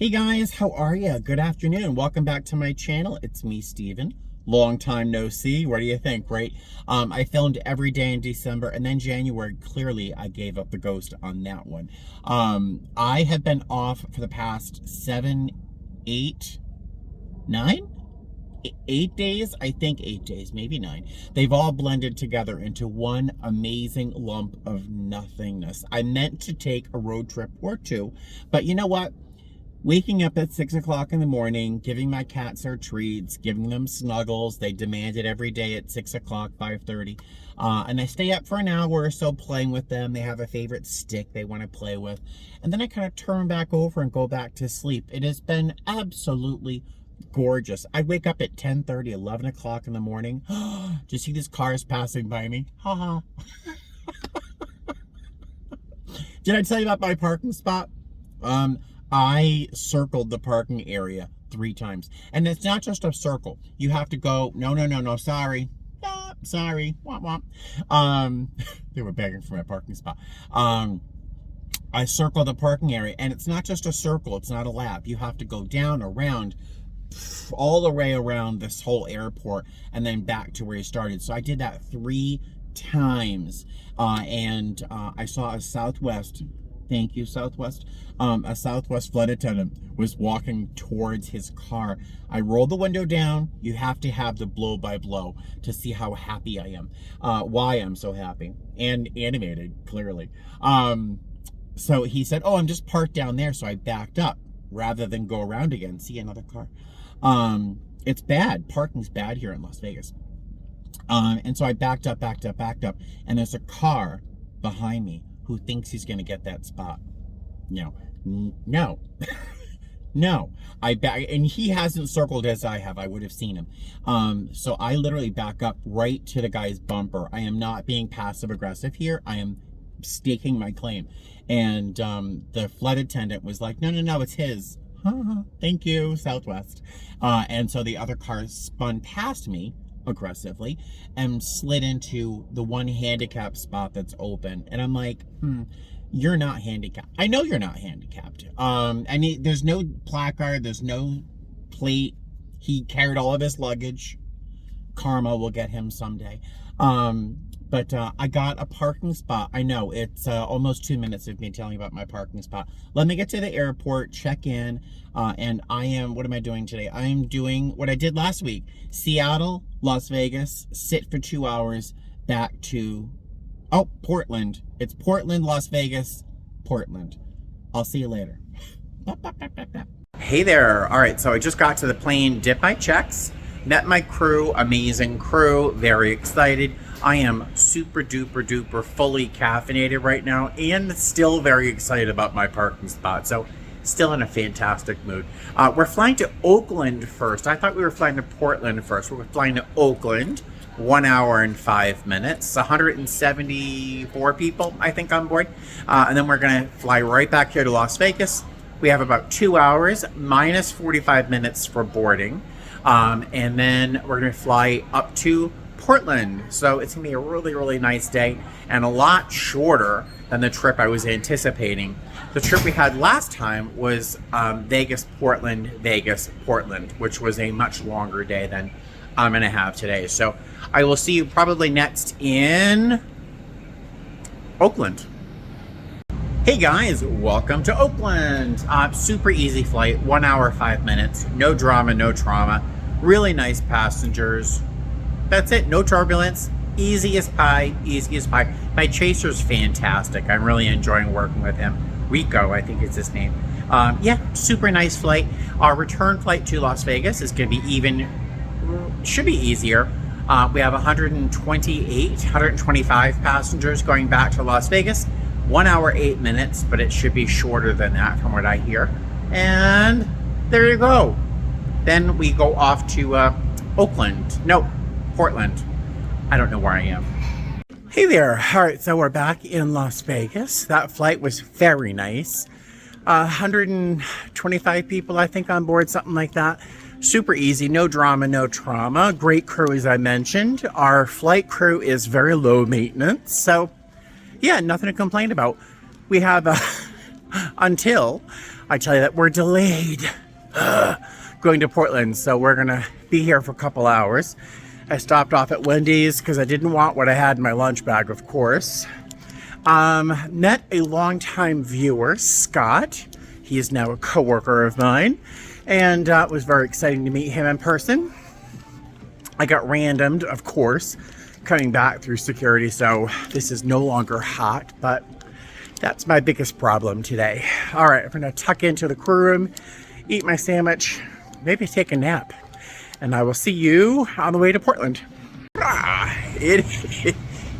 Hey guys, how are you? Good afternoon. Welcome back to my channel. It's me, Steven. Long time no see. What do you think, right? I filmed every day in December, and then January, clearly I gave up the ghost on that one. I have been off for the past 7, 8, 9? 8 days, I think 8 days, maybe 9. They've all blended together into one amazing lump of nothingness. I meant to take a road trip or two, but you know what? Waking up at 6 o'clock in the morning, giving my cats their treats, giving them snuggles. They demand it every day at 6 o'clock, 5:30. And I stay up for an hour or so playing with them. They have a favorite stick they want to play with. And then I kind of turn back over and go back to sleep. It has been absolutely gorgeous. I wake up at 10:30, 11 o'clock in the morning. Do you see these cars passing by me? Ha ha. Did I tell you about my parking spot? I circled the parking area 3 times. And it's not just a circle. You have to go, no, sorry. Sorry. Womp womp. They were begging for my parking spot. I circled the parking area, and it's not just a circle. It's not a lap. You have to go down, around, all the way around this whole airport, and then back to where you started. So I did that 3 times. And I saw a Southwest. Thank you, Southwest. A Southwest flight attendant was walking towards his car. I rolled the window down. You have to have the blow-by-blow to see how happy I am. Why I'm so happy. And animated, clearly. So he said, oh, I'm just parked down there. So I backed up rather than go around again. See another car. It's bad. Parking's bad here in Las Vegas. And so I backed up. And there's a car behind me who thinks he's going to get that spot. No. No. And he hasn't circled as I have. I would have seen him. So I literally back up right to the guy's bumper. I am not being passive aggressive here. I am staking my claim. And the flight attendant was like, no, it's his. Thank you, Southwest. And so the other car spun past me aggressively and slid into the one handicap spot that's open. And I'm like, you're not handicapped. I know you're not handicapped. I mean, there's no placard, there's no plate. He carried all of his luggage. Karma will get him someday. But I got a parking spot. I know it's almost 2 minutes of me telling you about my parking spot. Let me get to the airport, check in, and what am I doing today? I am doing what I did last week. Seattle, Las Vegas, sit for 2 hours, back to, Portland. It's Portland, Las Vegas, Portland. I'll see you later. Hey there. All right, so I just got to the plane, did my checks, met my crew, amazing crew, very excited. I am super duper fully caffeinated right now and still very excited about my parking spot. So still in a fantastic mood. We're flying to Oakland first. I thought we were flying to Portland first. We're flying to Oakland, 1 hour and 5 minutes, 174 people, I think, on board. And then we're going to fly right back here to Las Vegas. We have about 2 hours, minus 45 minutes for boarding. And then we're going to fly up to Portland. So it's gonna be a really nice day and a lot shorter than the trip I was anticipating. The trip we had last time was Vegas, Portland, which was a much longer day than I'm gonna have today. So I will see you probably next in Oakland. Hey guys, welcome to Oakland. Super easy flight, 1 hour, 5 minutes, no drama, no trauma, really nice passengers. That's it, no turbulence, easy as pie. My chaser's fantastic. I'm really enjoying working with him. Rico, I think is his name. Yeah, super nice flight. Our return flight to Las Vegas is gonna be should be easier. We have 125 passengers going back to Las Vegas. 1 hour, 8 minutes, but it should be shorter than that from what I hear. And there you go. Then we go off to Portland. I don't know where I am. Hey there. All right, so we're back in Las Vegas. That flight was very nice. 125 people, I think, on board, something like that. Super easy, no drama, no trauma. Great crew, as I mentioned. Our flight crew is very low maintenance, so yeah, nothing to complain about. We have until I tell you that we're delayed going to Portland, so we're gonna be here for a couple hours. I stopped off at Wendy's because I didn't want what I had in my lunch bag, of course. Met a longtime viewer, Scott. He is now a coworker of mine, and it was very exciting to meet him in person. I got randomed, of course, coming back through security, so this is no longer hot, but that's my biggest problem today. All right, I'm gonna tuck into the crew room, eat my sandwich, maybe take a nap, and I will see you on the way to Portland. It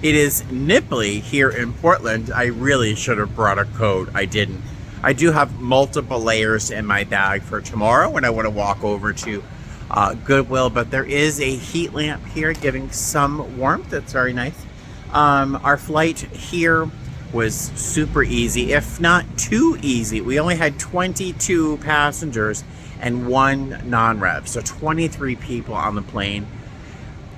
is nipply here in Portland. I really should have brought a coat. I didn't. I do have multiple layers in my bag for tomorrow when I want to walk over to Goodwill, but there is a heat lamp here giving some warmth. That's very nice. Our flight here was super easy, if not too easy. We only had 22 passengers and 1 non-rev, so 23 people on the plane.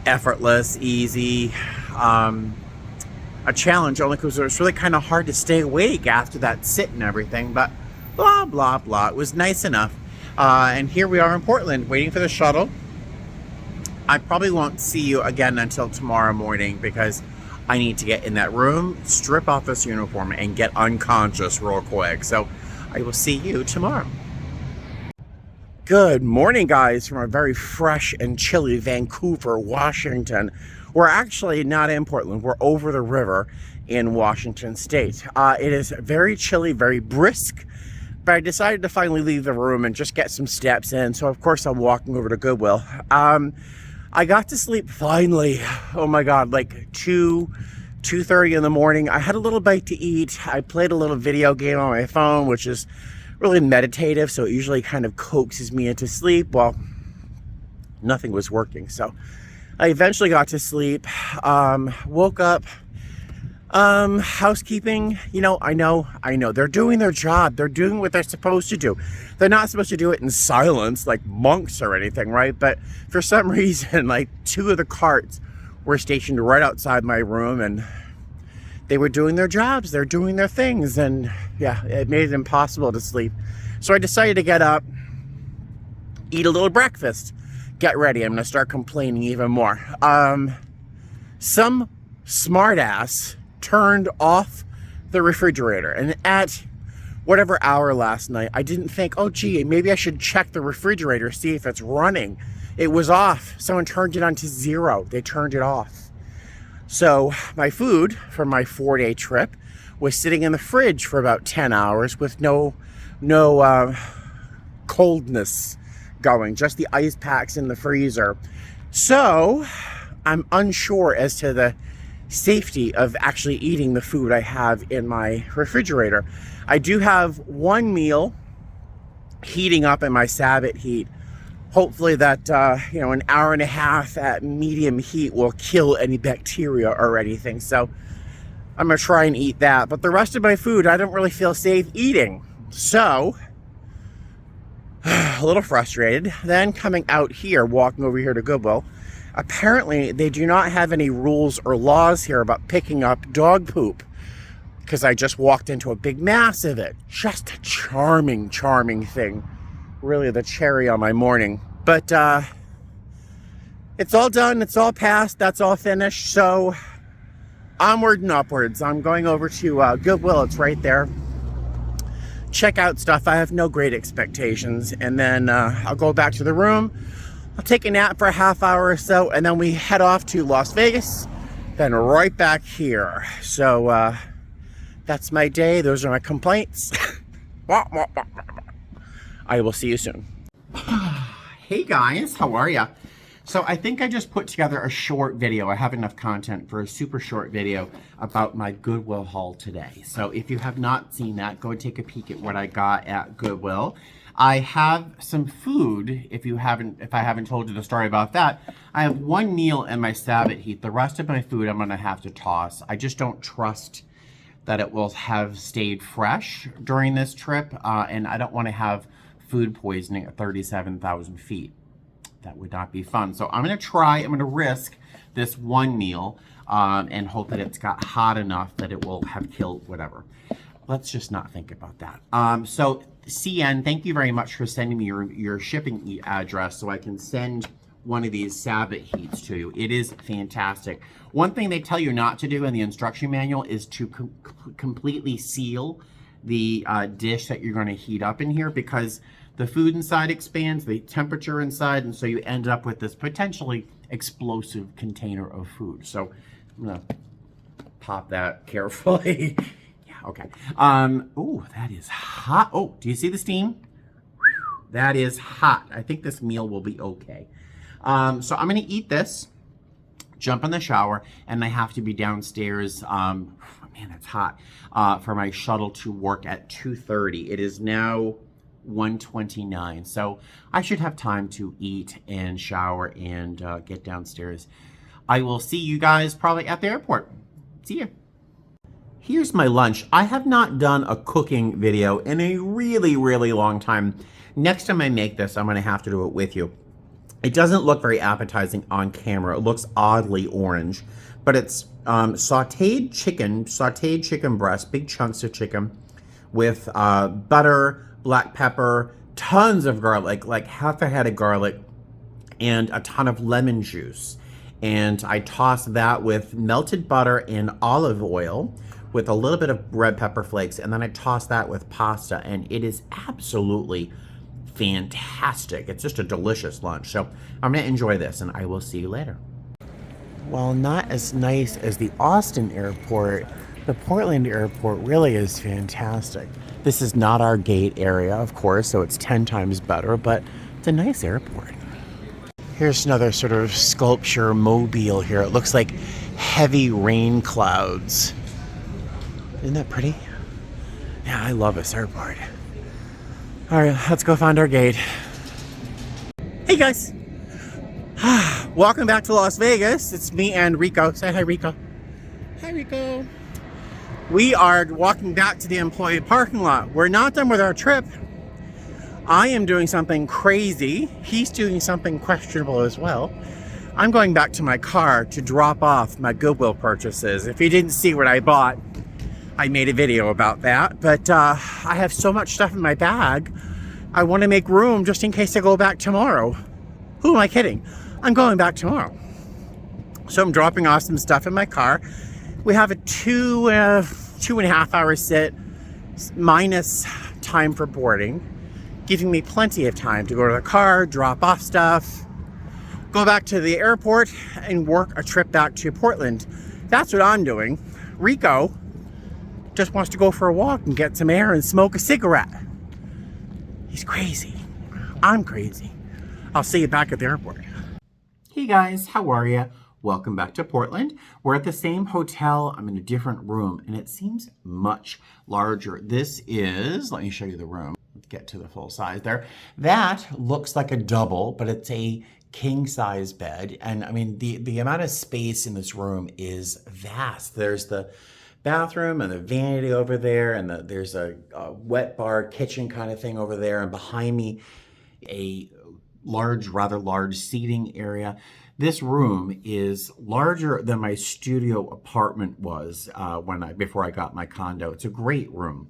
Effortless, easy. A challenge only because it was really kind of hard to stay awake after that sit and everything, but blah blah blah, it was nice enough. And here we are in Portland waiting for the shuttle. I probably won't see you again until tomorrow morning because I need to get in that room, strip off this uniform, and get unconscious real quick. So I will see you tomorrow. Good morning, guys, from a very fresh and chilly Vancouver, Washington. We're actually not in Portland. We're over the river in Washington State. It is very chilly, very brisk, but I decided to finally leave the room and just get some steps in. So, of course, I'm walking over to Goodwill. I got to sleep finally. Oh, my God, like 2:30 in the morning. I had a little bite to eat. I played a little video game on my phone, which is really meditative, so it usually kind of coaxes me into sleep. Well, nothing was working, so I eventually got to sleep. Woke up. Housekeeping, you know, I know. They're doing their job. They're doing what they're supposed to do. They're not supposed to do it in silence like monks or anything, right? But for some reason, like 2 of the carts were stationed right outside my room, and they were doing their jobs. They're doing their things. And yeah, it made it impossible to sleep. So I decided to get up, eat a little breakfast, get ready. I'm going to start complaining even more. Some smartass turned off the refrigerator, and at whatever hour last night, I didn't think, oh gee, maybe I should check the refrigerator, see if it's running. It was off. Someone turned it on to 0. They turned it off. So my food from my 4-day trip was sitting in the fridge for about 10 hours with no coldness going, just the ice packs in the freezer. So I'm unsure as to the safety of actually eating the food I have in my refrigerator. I do have 1 meal heating up in my Sabbath heat. Hopefully that, an hour and a half at medium heat will kill any bacteria or anything. So I'm going to try and eat that. But the rest of my food, I don't really feel safe eating. So a little frustrated. Then coming out here, walking over here to Goodwill, apparently they do not have any rules or laws here about picking up dog poop, because I just walked into a big mass of it. Just a charming, charming thing. Really the cherry on my morning. But it's all done. It's all passed. That's all finished. So onward and upwards. I'm going over to Goodwill. It's right there. Check out stuff. I have no great expectations. And then I'll go back to the room. I'll take a nap for a half hour or so. And then we head off to Las Vegas. Then right back here. So that's my day. Those are my complaints. I will see you soon. Hey guys, how are ya? So I think I just put together a short video. I have enough content for a super short video about my Goodwill haul today. So if you have not seen that, go and take a peek at what I got at Goodwill. I have some food, if I haven't told you the story about that. I have 1 meal in my Sabbath heat. The rest of my food I'm gonna have to toss. I just don't trust that it will have stayed fresh during this trip, and I don't want to have food poisoning at 37,000 feet. That would not be fun. So I'm going to risk this 1 meal and hope that it's got hot enough that it will have killed whatever. let's just not think about that. So CN, thank you very much for sending me your shipping address so I can send one of these Sabbat heats to you. It is fantastic. One thing they tell you not to do in the instruction manual is to completely seal the dish that you're going to heat up in here, because the food inside expands, the temperature inside, and so you end up with this potentially explosive container of food. So I'm going to pop that carefully. Yeah, okay. Oh, that is hot. Oh, do you see the steam? That is hot. I think this meal will be okay. So I'm going to eat this, jump in the shower, and I have to be downstairs. Man, it's hot. For my shuttle to work at 2:30. It is now 1:29. So I should have time to eat and shower and get downstairs. I will see you guys probably at the airport. See you. Here's my lunch. I have not done a cooking video in a really, really long time. Next time I make this, I'm going to have to do it with you. It doesn't look very appetizing on camera. It looks oddly orange, but it's sauteed chicken breast, big chunks of chicken with butter, black pepper, tons of garlic, like half a head of garlic, and a ton of lemon juice. And I toss that with melted butter and olive oil with a little bit of red pepper flakes, and then I toss that with pasta, and it is absolutely fantastic. It's just a delicious lunch. So I'm going to enjoy this, and I will see you later. While not as nice as the Austin airport, the Portland airport really is fantastic. This is not our gate area, of course, so it's 10 times better, but it's a nice airport. Here's another sort of sculpture mobile here. It looks like heavy rain clouds. Isn't that pretty? Yeah, I love this airport. All right, let's go find our gate. Hey guys. Welcome back to Las Vegas. It's me and Rico. Say hi, Rico. Hi, Rico. We are walking back to the employee parking lot. We're not done with our trip. I am doing something crazy. He's doing something questionable as well. I'm going back to my car to drop off my Goodwill purchases. If you didn't see what I bought, I made a video about that. But I have so much stuff in my bag. I want to make room just in case I go back tomorrow. Who am I kidding? I'm going back tomorrow. So I'm dropping off some stuff in my car. We have a 2.5 hour sit minus time for boarding, giving me plenty of time to go to the car, drop off stuff, go back to the airport, and work a trip back to Portland. That's what I'm doing. Rico just wants to go for a walk and get some air and smoke a cigarette. He's crazy. I'm crazy. I'll see you back at the airport. Hey guys, how are you? Welcome back to Portland. We're at the same hotel. I'm in a different room, and it seems much larger. This is, let me show you the room. Let's get to the full size there. That looks like a double, but it's a king size bed. And I mean, the amount of space in this room is vast. There's the bathroom and the vanity over there, and there's a wet bar kitchen kind of thing over there, and behind me a rather large seating area. This room is larger than my studio apartment was before I got my condo. It's a great room.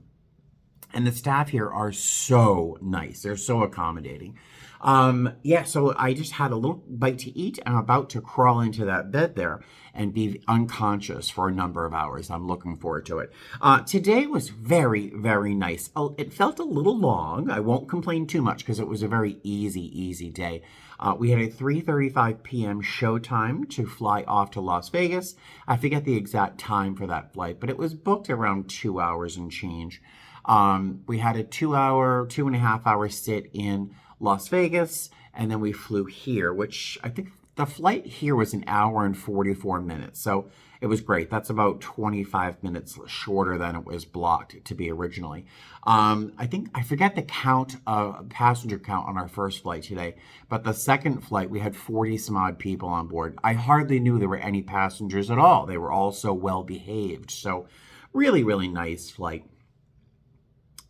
And the staff here are so nice. They're so accommodating. Yeah, so I just had a little bite to eat. I'm about to crawl into that bed there and be unconscious for a number of hours. I'm looking forward to it. Today was very, very nice. It felt a little long. I won't complain too much because it was a very easy day. We had a 3:35 p.m. show time to fly off to Las Vegas. I forget the exact time for that flight, but it was booked around 2 hours and change. We had a 2.5 hour sit in Las Vegas, and then we flew here, which I think the flight here was 1 hour and 44 minutes. So it was great. That's about 25 minutes shorter than it was blocked to be originally. I forget the passenger count on our first flight today, but the second flight, we had 40 some odd people on board. I hardly knew there were any passengers at all. They were all so well behaved. So really, really nice flight.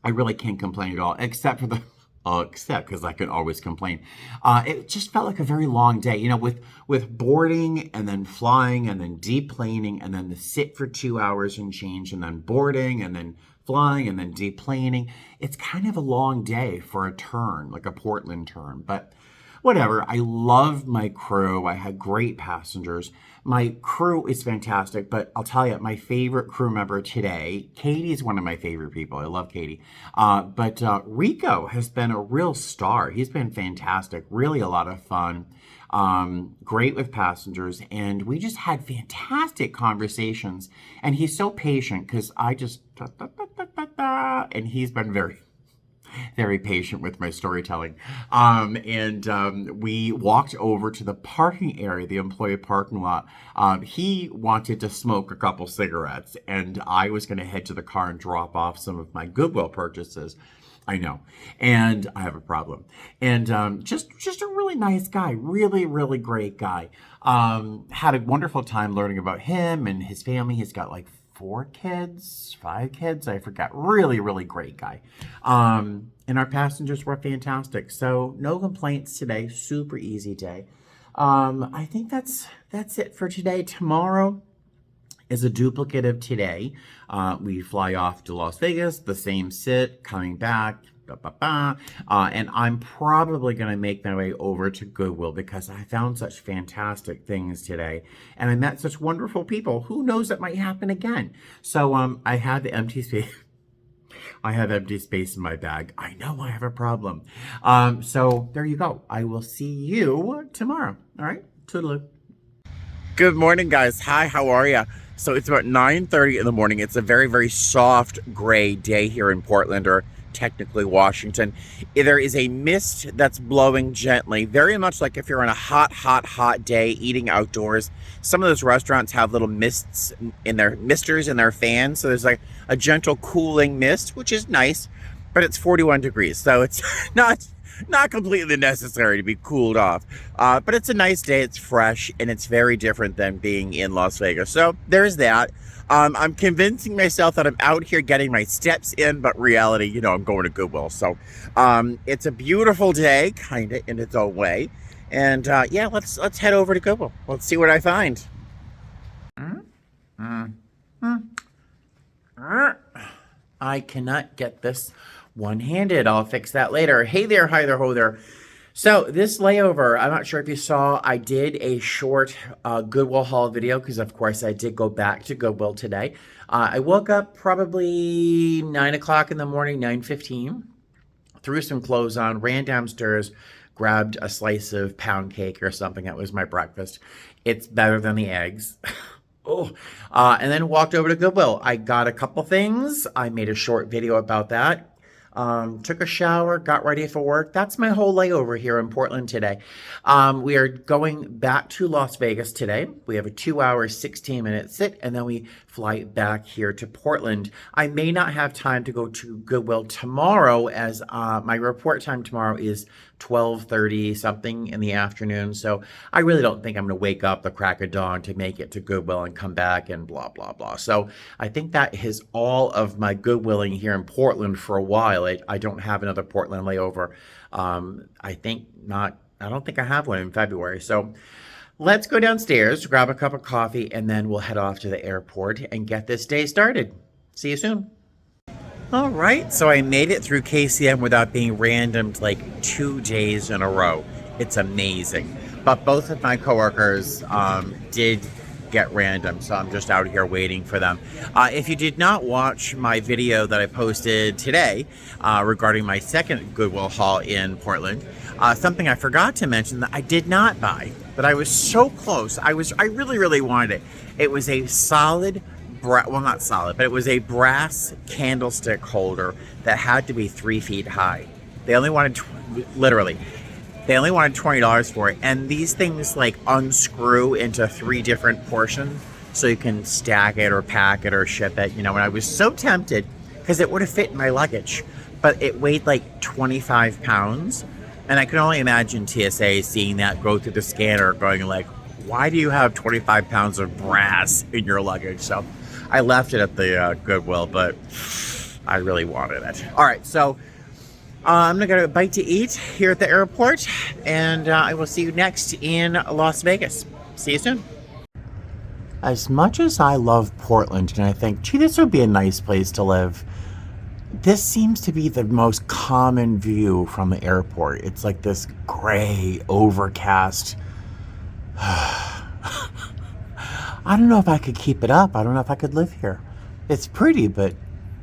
I really can't complain at all, except because I can always complain. It just felt like a very long day, you know, with boarding and then flying and then deplaning and then the sit for 2 hours and change and then boarding and then flying and then deplaning. It's kind of a long day for a turn, like a Portland turn, but whatever. I love my crew. I had great passengers. My crew is fantastic, but I'll tell you, my favorite crew member today, Katie's one of my favorite people. I love Katie. But Rico has been a real star. He's been fantastic. Really a lot of fun. Great with passengers. And we just had fantastic conversations. And he's so patient because I just, and he's been very patient with my storytelling. We walked over to the parking area, the employee parking lot. He wanted to smoke a couple cigarettes, and I was going to head to the car and drop off some of my Goodwill purchases. I know. And I have a problem. And just a really nice guy, really, really great guy. Had a wonderful time learning about him and his family. He's got like 5 kids, I forgot. Really, really great guy. And our passengers were fantastic. So no complaints today. Super easy day. I think that's it for today. Tomorrow is a duplicate of today. We fly off to Las Vegas, the same sit, coming back. And I'm probably going to make my way over to Goodwill because I found such fantastic things today. And I met such wonderful people. Who knows, it might happen again. So I had the empty space. I have empty space in my bag. I know I have a problem. So there you go. I will see you tomorrow. All right. Toodaloo. Good morning, guys. Hi, how are you? So it's about 9:30 in the morning. It's a very, very soft gray day here in Portland, or technically Washington. There is a mist that's blowing gently, very much like if you're on a hot day eating outdoors. Some of those restaurants have little mists in their misters in their fans, so there's like a gentle cooling mist, which is nice, but it's 41 degrees, so it's not completely necessary to be cooled off. But it's a nice day, it's fresh, and it's very different than being in Las Vegas. So there's that. I'm convincing myself that I'm out here getting my steps in, but reality, you know, I'm going to Goodwill. So it's a beautiful day, kind of in its own way. And yeah, let's head over to Goodwill. Let's see what I find. I cannot get this one-handed. I'll fix that later. Hey there, hi there, ho there. So this layover, I'm not sure if you saw, I did a short Goodwill haul video because, of course, I did go back to Goodwill today. I woke up probably 9 o'clock in the morning, 9:15, threw some clothes on, ran downstairs, grabbed a slice of pound cake or something. That was my breakfast. It's better than the eggs. And then walked over to Goodwill. I got a couple things. I made a short video about that. Took a shower, got ready for work. That's my whole layover here in Portland today. We are going back to Las Vegas today. We have a 2-hour, 16-minute sit, and then we fly back here to Portland. I may not have time to go to Goodwill tomorrow, as my report time tomorrow is 12:30 something in the afternoon. So I really don't think I'm going to wake up the crack of dawn to make it to Goodwill and come back and blah, blah, blah. So I think that is all of my Goodwilling here in Portland for a while. I don't have another Portland layover. I don't think I have one in February. So let's go downstairs, grab a cup of coffee, and then we'll head off to the airport and get this day started. See you soon. All right, so I made it through KCM without being randomed like 2 days in a row. It's amazing. But both of my coworkers did get random, so I'm just out here waiting for them. If you did not watch my video that I posted today regarding my second Goodwill haul in Portland, something I forgot to mention that I did not buy, but I was so close. I really, really wanted it. It was a solid, well, not solid, but it was a brass candlestick holder that had to be 3 feet high. They only wanted, literally, they only wanted $20 for it. And these things like unscrew into 3 different portions so you can stack it or pack it or ship it, you know. And I was so tempted because it would have fit in my luggage, but it weighed like 25 pounds. And I can only imagine TSA seeing that go through the scanner going like, why do you have 25 pounds of brass in your luggage? So I left it at the Goodwill, but I really wanted it. All right, so I'm gonna get a bite to eat here at the airport, and I will see you next in Las Vegas. See you soon. As much as I love Portland, and I think, gee, this would be a nice place to live, This seems to be the most common view from the airport. It's like this gray, overcast. I don't know if I could keep it up. I don't know if I could live here. It's pretty, but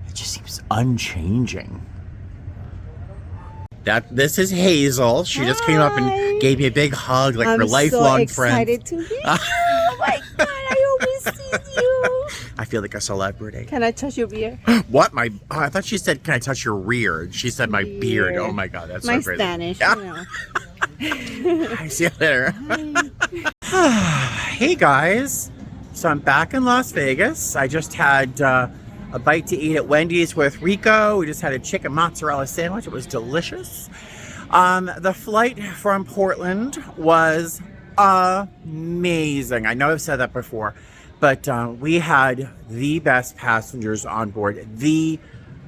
it just seems unchanging. This is Hazel. She just came up and gave me a big hug, like we're lifelong friends. I'm so excited to meet you. Oh my God, I always see you. I feel like a celebrity. Can I touch your beard? What? I thought she said, can I touch your rear? She said my beard. Oh my God, that's so crazy. Spanish, you know. I see you later. Hey guys. So I'm back in Las Vegas. I just had a bite to eat at Wendy's with Rico. We just had a chicken mozzarella sandwich. It was delicious. The flight from Portland was amazing. I know I've said that before, but we had the best passengers on board, the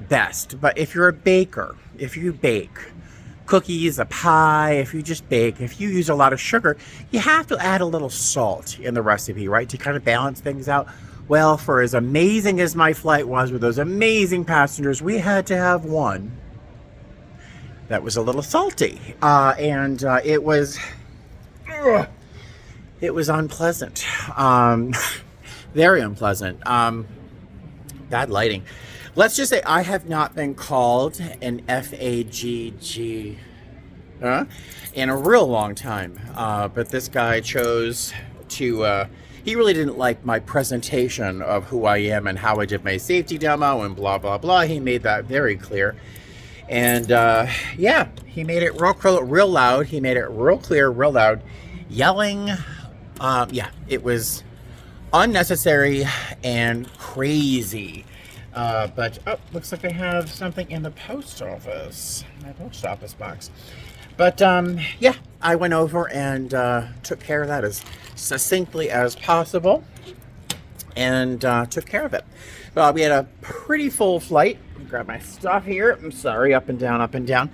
best. But if you're a baker, if you bake cookies, a pie, if you just bake, if you use a lot of sugar, you have to add a little salt in the recipe, right? To kind of balance things out. Well, for as amazing as my flight was with those amazing passengers, we had to have one that was a little salty. It was unpleasant. Very unpleasant. Bad lighting. Let's just say I have not been called an FAGG in a real long time. But this guy chose to, he really didn't like my presentation of who I am and how I did my safety demo and blah, blah, blah. He made that very clear. And yeah, he made it real loud. He made it real clear, real loud, yelling. Yeah, it was unnecessary and crazy. But looks like I have something in the post office, my post office box. But yeah, I went over and took care of that as succinctly as possible, and took care of it. We had a pretty full flight. Let me grab my stuff here. I'm sorry, up and down, up and down.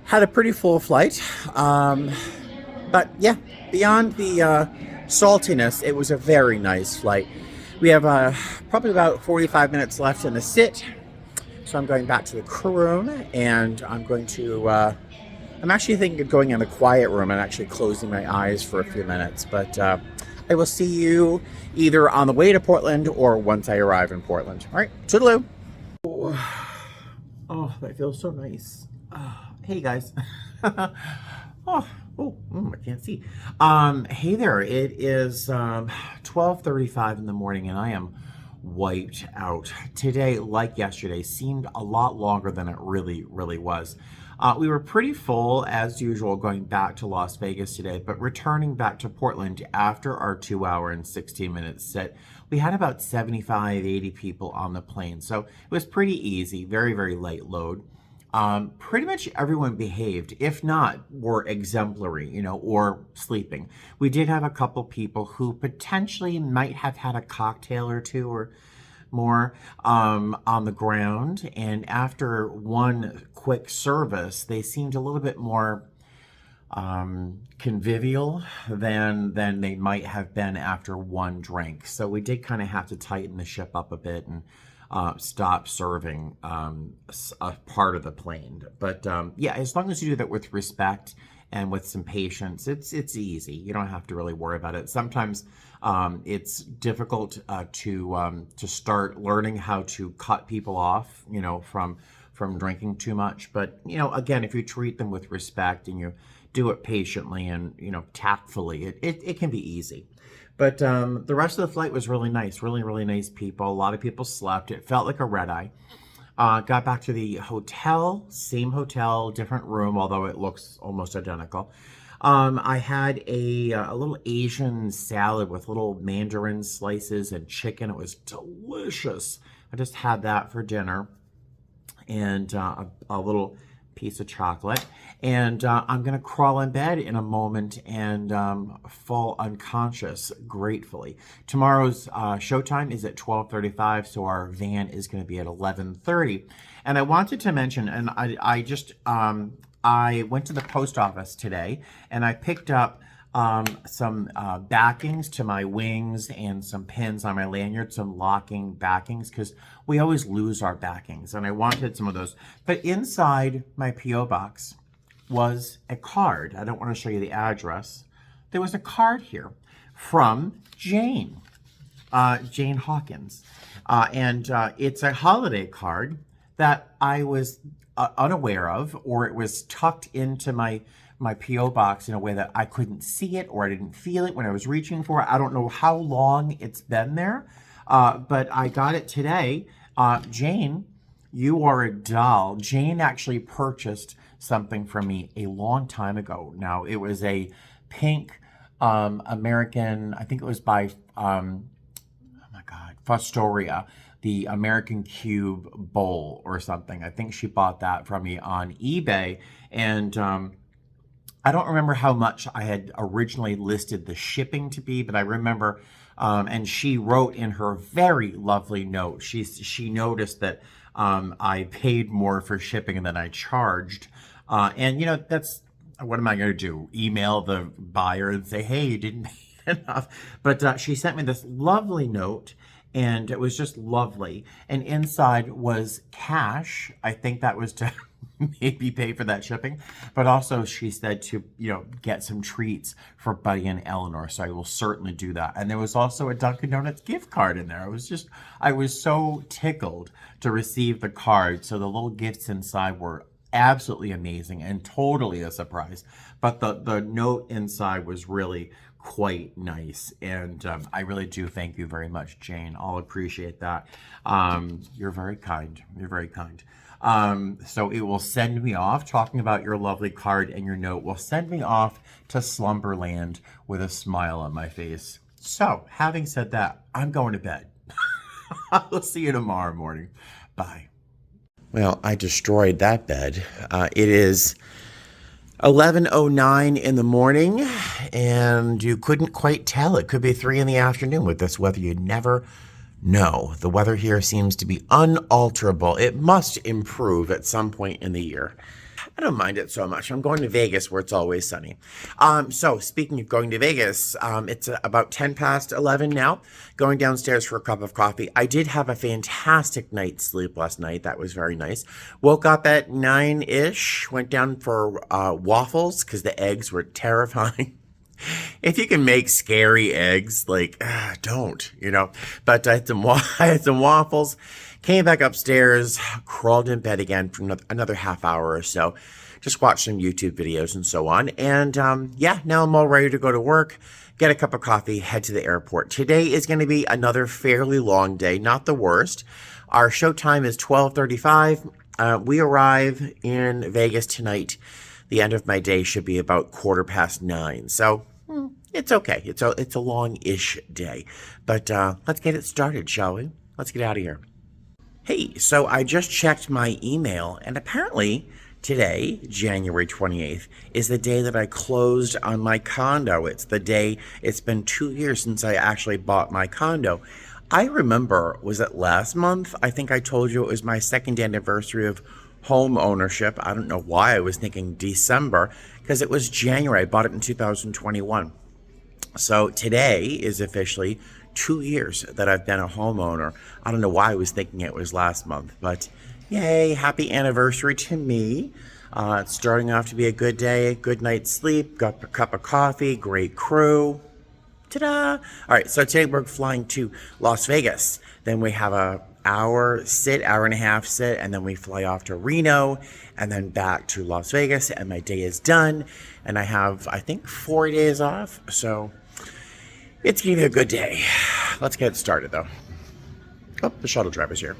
Had a pretty full flight. But yeah, beyond the saltiness, it was a very nice flight. We have probably about 45 minutes left in the sit. So I'm going back to the crew room, and I'm going to, I'm actually thinking of going in the quiet room and actually closing my eyes for a few minutes. But I will see you either on the way to Portland or once I arrive in Portland. All right, toodaloo. Oh, that feels so nice. Hey guys. I can't see. Hey there, it is 12:35 in the morning, and I am wiped out. Today, like yesterday, seemed a lot longer than it really was. We were pretty full, as usual, going back to Las Vegas today, but returning back to Portland after our 2-hour and 16-minute sit, we had about 75, 80 people on the plane. So it was pretty easy, very light load. Pretty much everyone behaved, if not were exemplary, you know, or sleeping. We did have a couple people who potentially might have had a cocktail or two or more on the ground. And after one quick service, they seemed a little bit more convivial than they might have been after one drink. So we did kind of have to tighten the ship up a bit and stop serving a part of the plane. But yeah, as long as you do that with respect and with some patience, it's easy. You don't have to really worry about it. Sometimes it's difficult to start learning how to cut people off, you know, from drinking too much. But you know, again, if you treat them with respect and you do it patiently and, you know, tactfully, it can be easy. But the rest of the flight was really nice, really nice people. A lot of people slept. It felt like a red eye. Got back to the hotel, same hotel, different room, although it looks almost identical. I had a little Asian salad with little mandarin slices and chicken. It was delicious. I just had that for dinner, and a little piece of chocolate. And I'm gonna crawl in bed in a moment and fall unconscious gratefully. Tomorrow's showtime is at 12:35, so our van is gonna be at 11:30. And I wanted to mention, and I went to the post office today and I picked up some backings to my wings and some pins on my lanyard, some locking backings, because we always lose our backings, and I wanted some of those. But inside my P.O. box was a card. I don't want to show you the address. There was a card here from Jane, Jane Hawkins. And it's a holiday card that I was unaware of, or it was tucked into my P.O. box in a way that I couldn't see it, or I didn't feel it when I was reaching for it. I don't know how long it's been there, but I got it today. Jane, you are a doll. Jane actually purchased something from me a long time ago. Now, it was a pink American, I think it was by, oh my God, Fostoria, the American Cube bowl or something. I think she bought that from me on eBay. And I don't remember how much I had originally listed the shipping to be, but I remember, and she wrote in her very lovely note, she noticed that I paid more for shipping than I charged. And, you know, that's, what am I going to do? Email the buyer and say, hey, you didn't pay enough. But she sent me this lovely note, and it was just lovely. And inside was cash. I think that was to maybe pay for that shipping. But also she said to, you know, get some treats for Buddy and Eleanor. So I will certainly do that. And there was also a Dunkin' Donuts gift card in there. I was so tickled to receive the card. So the little gifts inside were absolutely amazing and totally a surprise. But the note inside was really quite nice, and I really do thank you very much, Jane. I'll appreciate that. You're very kind. You're very kind. So it will send me off, talking about your lovely card and your note, will send me off to Slumberland with a smile on my face. So, having said that, I'm going to bed. I'll see you tomorrow morning. Bye. Well, I destroyed that bed. It is 11:09 in the morning, and you couldn't quite tell. It could be 3 in the afternoon with this weather. You'd never know. The weather here seems to be unalterable. It must improve at some point in the year. I don't mind it so much. I'm going to Vegas where it's always sunny. So speaking of going to Vegas, it's about 10 past 11 now, going downstairs for a cup of coffee. I did have a fantastic night's sleep last night. That was very nice. Woke up at 9-ish, went down for waffles because the eggs were terrifying. If you can make scary eggs, like, don't, you know. But I had some waffles, came back upstairs, crawled in bed again for another half hour or so, just watched some YouTube videos and so on. And yeah, now I'm all ready to go to work, get a cup of coffee, head to the airport. Today is going to be another fairly long day, not the worst. Our show time is 12:35. We arrive in Vegas tonight. The end of my day should be about 9:15. So it's okay. It's a long-ish day. But let's get it started, shall we? Let's get out of here. Hey, so I just checked my email, and apparently today, January 28th, is the day that I closed on my condo. It's the day, it's been 2 years since I actually bought my condo. I remember, was it last month? I think I told you it was my second anniversary of home ownership. I don't know why I was thinking December, because it was January. I bought it in 2021. So today is officially 2 years that I've been a homeowner. I don't know why I was thinking it was last month, but yay, happy anniversary to me. It's starting off to be a good day, good night's sleep, got a cup of coffee, great crew. Ta-da! All right, so today we're flying to Las Vegas. Then we have a hour and a half sit, and then we fly off to Reno, and then back to Las Vegas, and my day is done. And I have, I think, 4 days off, so it's going to be a good day. Let's get started, though. Oh, the shuttle driver's here.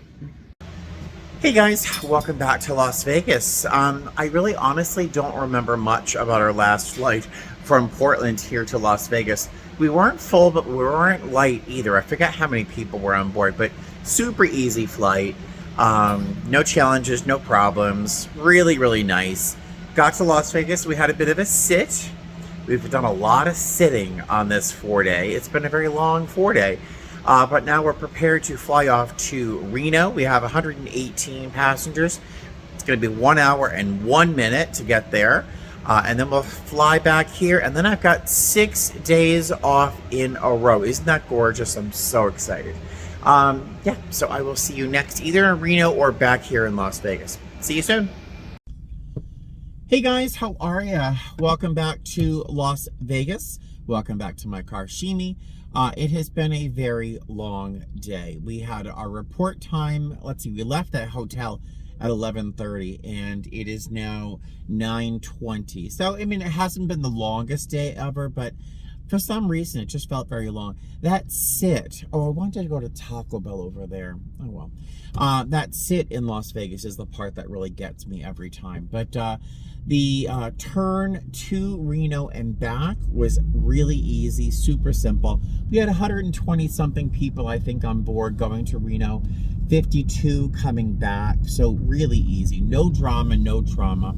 Hey guys, welcome back to Las Vegas. I really honestly don't remember much about our last flight from Portland here to Las Vegas. We weren't full, but we weren't light either. I forget how many people were on board, but super easy flight. No challenges, no problems. Really, really nice. Got to Las Vegas, we had a bit of a sit. We've done a lot of sitting on this 4-day. It's been a very long 4-day. But now we're prepared to fly off to Reno. We have 118 passengers. It's going to be 1 hour and 1 minute to get there. And then we'll fly back here, and then I've got 6 days off in a row. Isn't that gorgeous? I'm so excited. Yeah, so I will see you next, either in Reno or back here in Las Vegas. See you soon. Hey guys, how are ya? Welcome back to Las Vegas. Welcome back to my car, Shimi. It has been a very long day. We had our report time. Let's see, we left that hotel at 11:30 and it is now 9:20. So, I mean, it hasn't been the longest day ever, but for some reason, it just felt very long. That sit, I wanted to go to Taco Bell over there. Oh, well. That sit in Las Vegas is the part that really gets me every time. But the turn to Reno and back was really easy, super simple. We had 120 something people, I think, on board going to Reno, 52 coming back. So really easy, no drama, no trauma.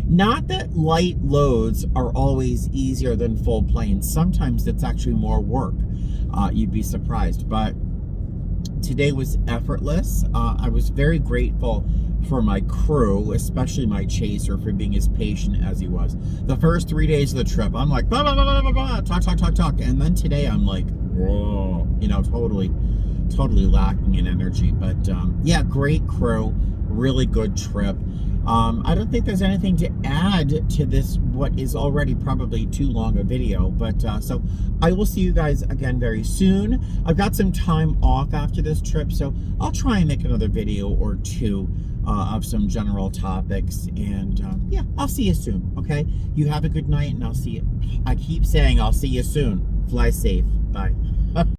Not that light loads are always easier than full planes. Sometimes it's actually more work. You'd be surprised, but today was effortless. I was very grateful for my crew, especially my chaser, for being as patient as he was. The first 3 days of the trip, I'm like, blah, blah, blah, blah, blah, blah, talk. And then today I'm like, whoa, you know, totally lacking in energy. But yeah, great crew, really good trip. I don't think there's anything to add to this, what is already probably too long a video, but so I will see you guys again very soon. I've got some time off after this trip, so I'll try and make another video or two of some general topics, and yeah, I'll see you soon, okay? You have a good night, and I'll see you. I keep saying I'll see you soon. Fly safe. Bye.